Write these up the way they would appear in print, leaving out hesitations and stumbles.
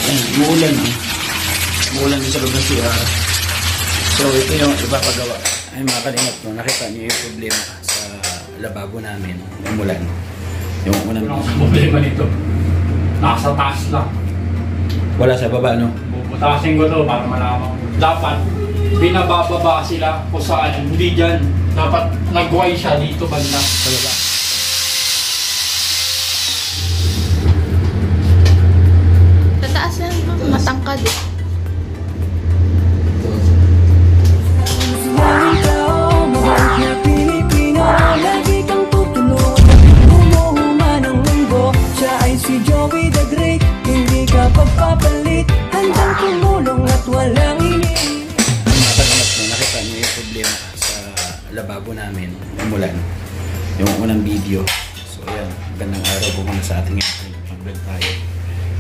Umuulan eh. Umuulan din sa loob ng CR. So ito yung ipapagawa. Ay mga kalingap no, nakita niyo yung problema sa lababo namin. Umulan. Yung unang problema nito. Nasa taas lang. Wala sa baba no? Bubutasin ko to para malaman. Dapat binabababa sila kung saan. Hindi dyan. Dapat nagway siya dito banda. Sa baba. Sa taas yan, matangkad eh. Si Joey the Great, hindi ka pagpapalit, handang tumulong at walang iniinit. Nakita niyo yung problema sa lababo namin. Umulan. Yung unang video. So ayan, gandang araw po muna sa ating mag-vlog tayo.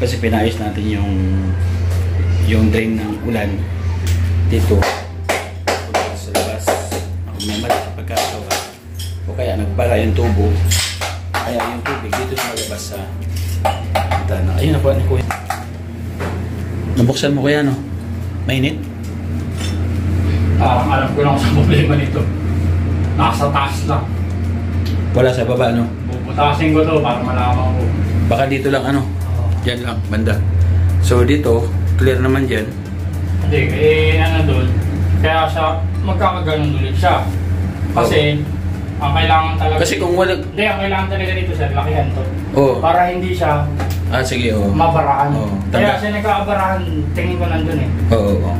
Kasi pinayos natin yung drain ng ulan dito sa labas. Ako may mali sa pagkakawa. O kaya nagbara yung tubo. Kaya yung tubig dito sa labas sa bintana. Ayun na po, ano kuya. Nabuksan mo kuya, no? Mainit? Alam ko lang sa problema nito. Nasa taas lang. Wala sa baba, no? Bubutasin ko to para malaman ko. Baka dito lang, ano? Diyan lang, banda. So dito, clear naman dyan. Hindi, ano doon. Kaya siya, magkakaganon ulit siya. Kasi, ang kailangan talaga... Kasi kung wala... Hindi, ang kailangan talaga dito sir, lakihan to. Oo. Para hindi siya... Sige, oo. Mabarahan. Oo. Kaya siya nagkaabarahan, tingin ko nandun eh. Oo.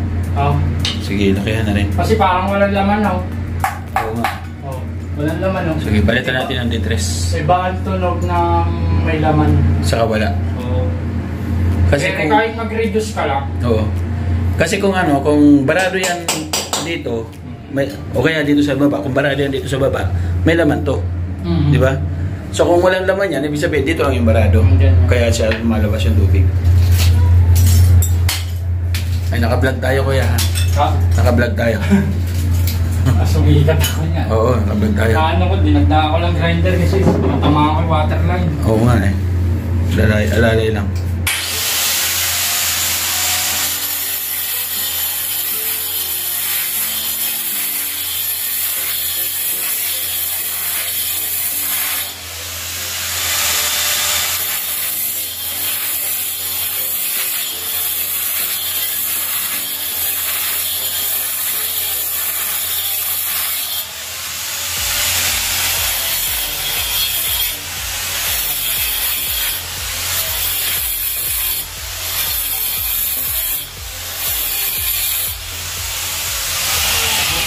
Sige, lakihan na rin. Kasi parang walang laman, no? Oo nga. Oo. Walang laman, no? Sige, palitan natin ang detress. Iba ang tunog na may laman. Saka wala. Oo. Kasi kaya kung... kahit mag-reduce ka lang. Oo. Kasi kung ano, kung barado yan dito, o kaya dito sa baba, kung barado yan dito sa baba, may laman to. Di ba? So kung walang laman yan, ibig sabihin dito lang yung barado. Kaya siya lumalabas yung tubig. Ay, naka-vlog tayo kuya ha? Ha? Naka-vlog tayo. Sumikat ako niya. Oo, naka-vlog tayo. Ano ko, dinagda ako lang grinder kasi tama ko yung waterline. Oo nga eh. Alalay lang.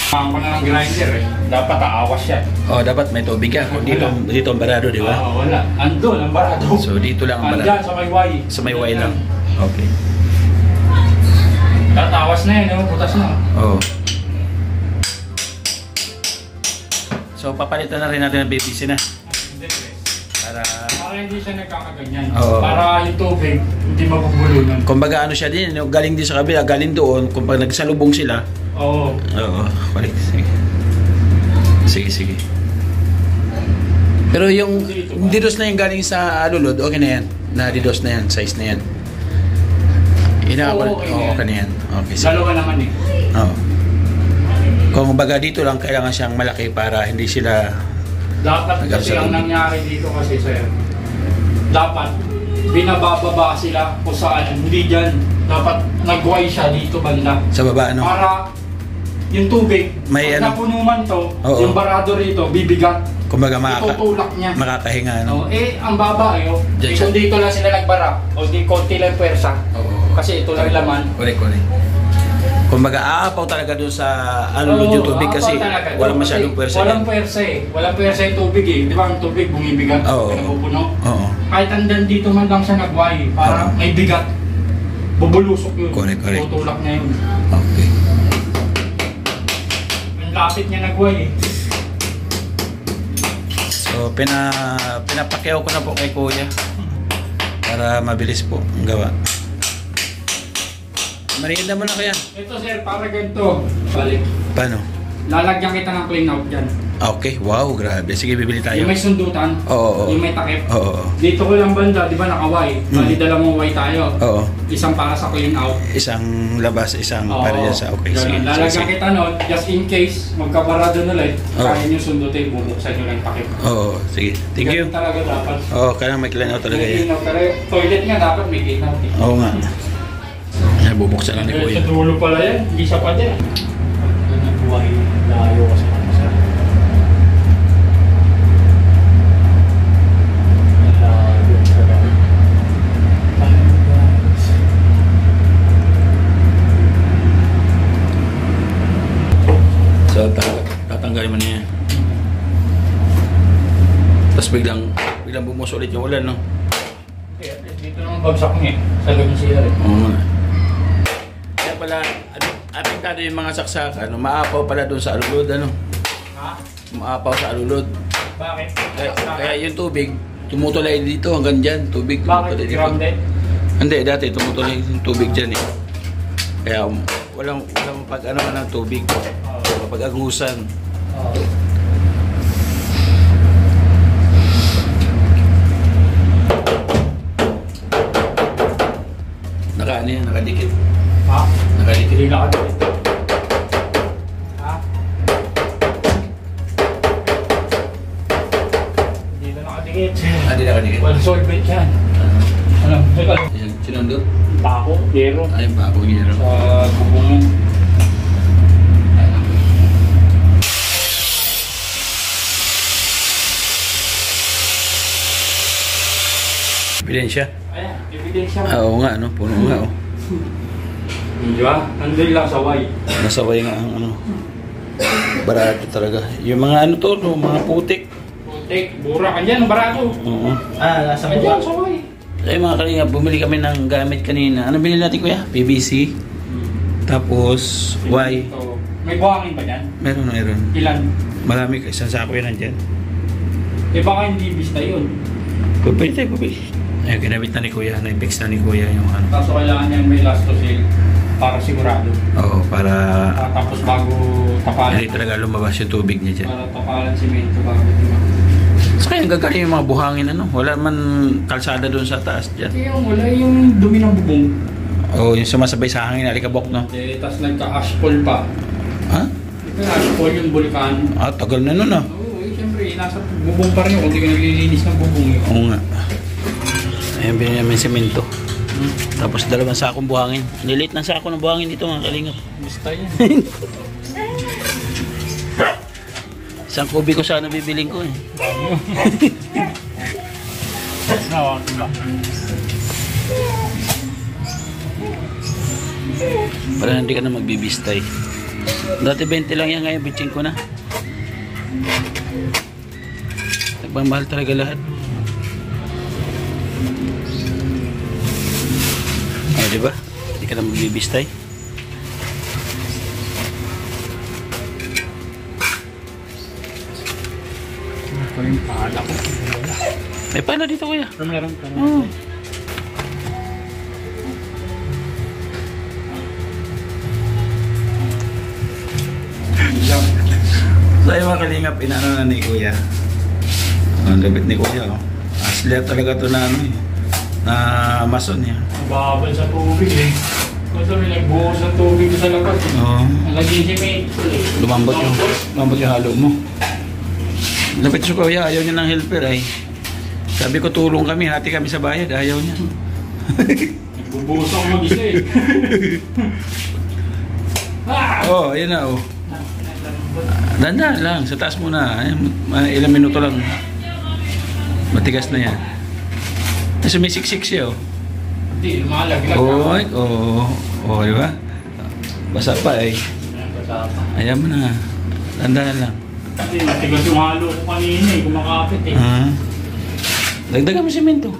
Ako na ng grinder eh. Dapat aawas yan. Oh, dapat may tubig ka. Dito ang barado, di ba? Wala. Andun ang barado. So dito lang ang barado. Andyan sa may Y. Sa may Y lang. Okay. Tatawas na yun, butas na. Oo. So papalitan na rin natin ang BBC na. Para hindi siya nagkakaganyan. Oo. Para yung tubig hindi mabubulunan. Kumbaga ano siya din, galing din sa kabila, galing doon, kung pag nagsalubong sila. Oo. Oo, balik. Sige. Pero yung didos na yung galing sa alulod, okay na yan. Na-didos na yan, size na yan. Okay na yan. Okay, sige. Dalawa naman eh. Oo. Kung baga dito lang, kailangan siyang malaki para hindi sila... Dapat kasi ang nangyari dito kasi sir, dapat binabababa sila kung saan. Hindi dyan. Dapat nagway siya dito banda. Sa baba, ano? Para yung tubig, may pag napuno man to, Oo. yung barado rito, bibigat. Kumbaga Itutulak niya. makakahinga, ano? Ang baba eh, Diyan kung dito lang sila nagbara, o di konti lang pwersa. Oo. Kasi ito lang laman. Correct. Kumbaga aapaw talaga doon sa alulod yung tubig kasi walang masyadong pwersa. Walang pwersa eh. Walang pwersa yung tubig eh. Di ba ang tubig bumibigat? Oo. Pinapupuno. Oo. Kahit andan dito man lang siya nagway, para may bigat. Bubulusok yun. Correct. Tutulak niya yun. Okay. Ang lapit niya nagway eh. So pinapakyaw ko na po kay kuya para mabilis po ang gawa. Mariinda mo na kaya. Ito sir, para ganito. Balik. Paano? Lalagyan kita ng clean out dyan. Okay, wow, grabe. Sige, bibili tayo. Yung may sundutan, Oo. yung may takip. Oo. Dito ko lang banda, di ba naka-Y? Bali dalawang Y tayo. Oo. Isang para sa clean out. Isang labas, isang para dyan sa okay. Sige, Ganun. Lalagyan kita nun, just in case, magkabarado na ulit, Oo. kaya nyo sundutin, bubuksan nyo lang takip. Oo, sige. Thank you. Ganun talaga dapat. Oo, kaya may clean out talaga May yan. clean out talaga. Toilet nga dapat may clean out. Oo nga. Ay, bubuksan na ni Kuya. Sa dulo pala yan, hindi siya pa din. Ganun ang buhay, layo kasi kami sa... So, tatanggalin mo na yan. Tapos biglang bumus ulit yung ulan, no? Okay, at least dito naman bagsak niya sa loob ng CR. Oo nga. Kaya pala, apektado yung mga saksakan, no? Maapaw pala doon sa alulod, ano? Ha? Maapaw sa alulod. Bakit? Kaya yung tubig, tumutulay dito hanggang dyan. Tubig Bakit? tumutulay dito. Grounded? Hindi, dati tumutulay yung tubig dyan eh. Kaya walang pag-ano ng tubig. Pag-agusan. Naka-ano yan, nakadikit. Ha? Nakadikit. Hindi nakadikit. Ha? Hindi na nakadikit. Hindi nakadikit. Well, solvent yan. Ano? Teka. Ayan, sinundot. Pako, yero. Ay, bako giro. Sa bubungan. Ebidensya. Ayan, ebidensya. Oo nga, no? Puno nga, oh. Di ba? Nandun lang sa Y. Nasaway nga ang ano. Barato talaga. Yung mga ano to, no? Mga putik. Putik, bura ka dyan, barato. Oo. Nasa dyan, sa Y. Ay mga kalinga, bumili kami ng gamit kanina. Ano binili natin kuya? PVC. Tapos, Y. So, may buhangin ba dyan? Meron. Ilan? Marami, isang sako yan nandyan. Eh baka hindi bista yun. Pwede. Ayun, ginamit na ni kuya. Na-fix na ni kuya yung ano. Kaso kailangan yan may last to sale para sigurado. Oo, para Tapos bago tapalan. hindi talaga lumabas yung tubig niya dyan. Para tapalan simento bago diba? Saka yung gagaling yung mga buhangin ano. Wala man kalsada doon sa taas dyan. Kasi yung wala yung dumi ng bubong. Oo, yung sumasabay sa hangin, alikabok no. Eh, tapos nagka-ashfall pa. Ha? Ito ashfall yung bulkan. Ah, tagal na nun ah. Oo, siyempre, nasa bubong pa rin yun. Kung di ka naglilinis ng bubong yun. Oo nga. Ayan, binili namin semento. Tapos dalawang sakong buhangin. Nilit ng sako ng buhangin dito mga kalingap. Basta yan. Isang kubi ko sana bibiling ko eh. Nawa ko ba? Para hindi ka na magbibistay. Dati 20 lang yan, ngayon bitching ko na. Nagmamahal talaga lahat. Oh, diba? Hindi ka na magbibistay. Ito yung pala ko. May pala dito kuya. Meron ka na. Oh. So yung mga kalingap, inaano na ni kuya. Ang labit ni kuya. Oh. Asler talaga to na ano eh. Na mason niya. Babal sa tubig eh. Kasi may nagbuhos ng tubig sa labas eh. Oo. Nalagyan si May. Lumambot yung halo mo. Lapit si kuya, ayaw niya ng helper ay. Sabi ko tulong kami, hati kami sa bayad, ayaw niya. Nagbubuhos ako mag-isa eh. Oh, ayun na oh. Dandan lang, sa taas muna. Ilang minuto lang. Matigas na yan. Tapos may siksik siya oh. Hindi, lumalaglag Oy, oh, di ba? Basa pa eh. Ayaw mo na. Dandan lang. Kasi matigas yung halo ko kanina eh, kumakapit eh. Dagdagan mo semento.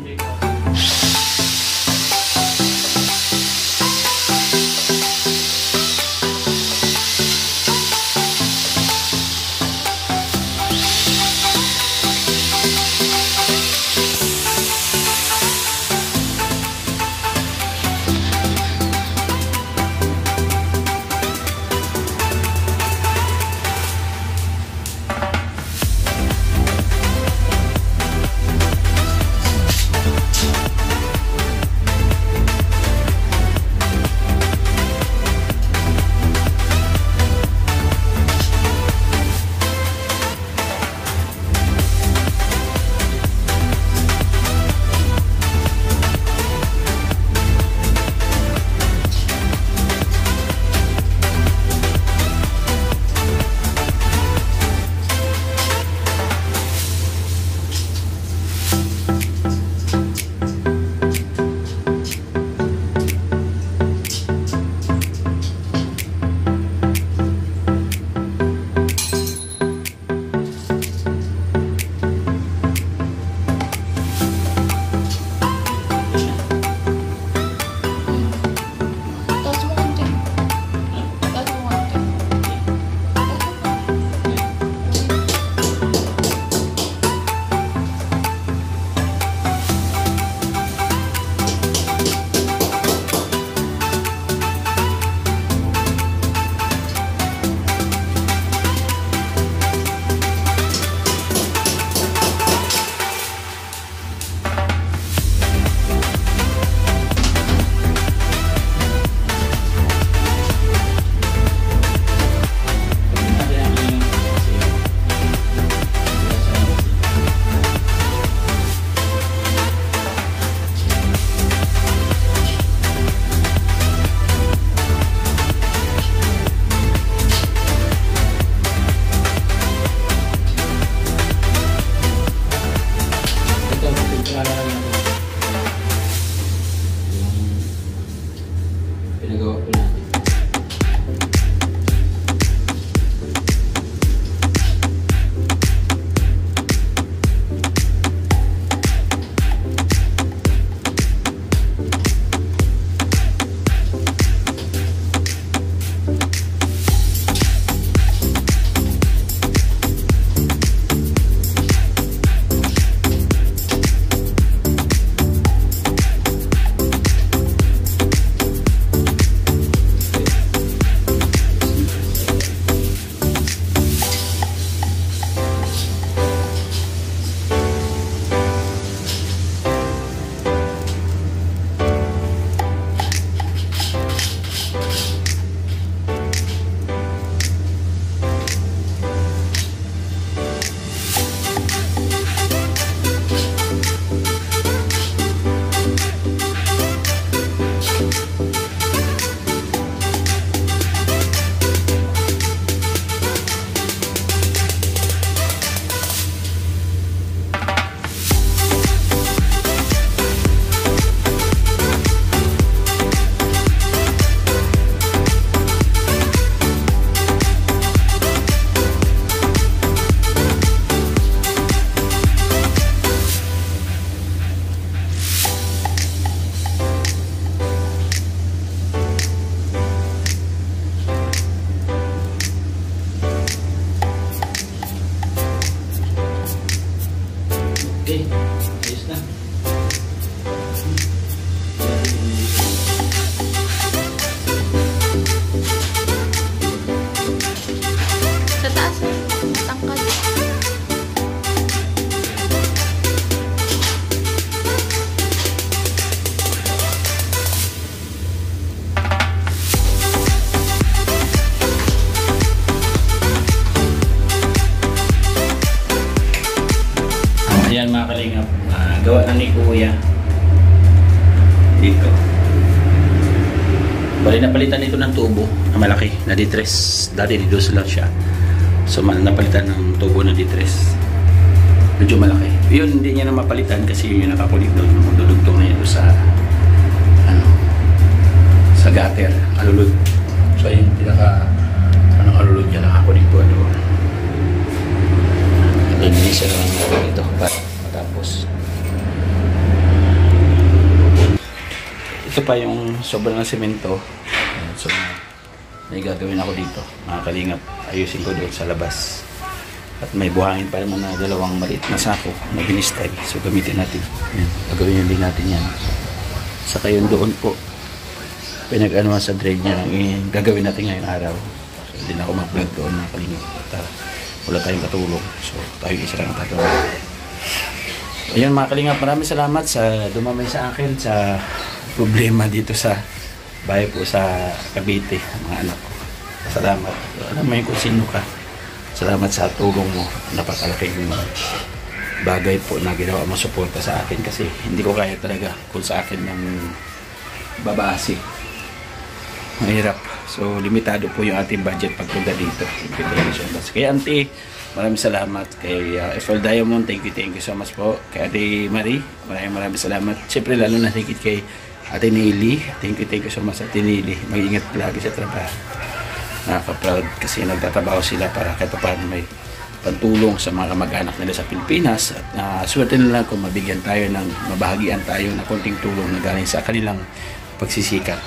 pinagawa po natin. Okay, ayos na. Sa taas, matangkad. Ayan mga kalingap, gawa na ni Kuya dito. Bali napalitan ito ng tubo na malaki na D3. Dati D2 lang siya, so napalitan ng tubo na D3, medyo malaki. Yun hindi niya na mapalitan kasi yun yung nakakulit doon, dudugtong na yun sa sa gutter, alulod. So yun pinaka alulod niya nakakulit doon. Linisin lang natin ito para matapos. Ito pa yung sobrang ng semento. So may gagawin ako dito mga kalingap. Ayusin ko doon sa labas. At may buhangin pa naman na dalawang maliit na sako na binistay. So gamitin natin. Yan. Gagawin din natin yan. Saka yun doon po pinag-anuhan sa drain niya lang gagawin natin ngayong araw. So, hindi na ako mag-vlog doon mga kalingap. Wala tayong katulong. So, tayo isa lang tatulong. Ayun mga kalingap, maraming salamat sa dumamay sa akin sa problema dito sa bahay po sa Cavite, mga anak ko. Salamat. Alam mo yun kung sino ka. Salamat sa tulong mo. Napakalaking bagay po na ginawa mo suporta sa akin kasi hindi ko kaya talaga kung sa akin ng babasi. Mahirap. So, limitado po yung ating budget pagpunta dito. Kaya auntie, maraming salamat. Kay FL Diamond, thank you so much po. Kay Ate Marie, maraming salamat. Siyempre, lalo na thank you kay Ate Neely. Thank you so much Ate Neely. Mag-ingat lagi sa trabaho. Nakaka-proud kasi nagtatrabaho sila para kahit paano may pantulong sa mga kamag-anak nila sa Pilipinas. At swerte na lang kung mabigyan tayo ng mabahagian tayo na konting tulong na galing sa kanilang pagsisikap.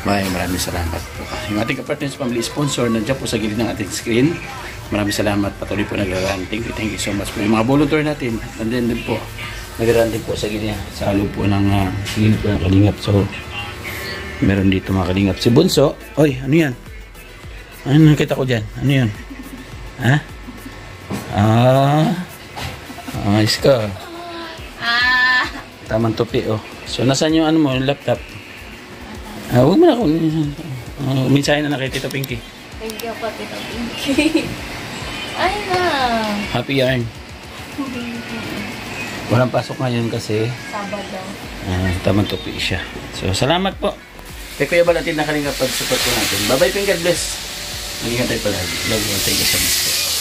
Maraming salamat po. Yung ating ka-partners family sponsor nandiyan po sa gilid ng ating screen. Maraming salamat. Patuloy po nag-run. Thank you so much po. Yung mga volunteer natin, nandiyan din po. Nag-run din po sa gilid. Sa loob po ng gilid po ng kalingap. So, meron dito mga kalingap. Si Bunso. Oy, ano yan? Ano nakita ko dyan? Ano yan? Ha? Ayos ka. Tamang tupi, oh. So, nasan yung ano mo, yung laptop? Huwag mo na ako. Minsahin na kay Tito Pinky. Thank you po, Tito Pinky. Ay na. Happy yarn. Walang pasok ngayon kasi Sabado. tamang tupi siya. So, salamat po. Kay Kuya Balatin na kanina pag-support po natin. Bye-bye, God bless. Mag-ingat tayo palagi. Love you. Thank you so much po.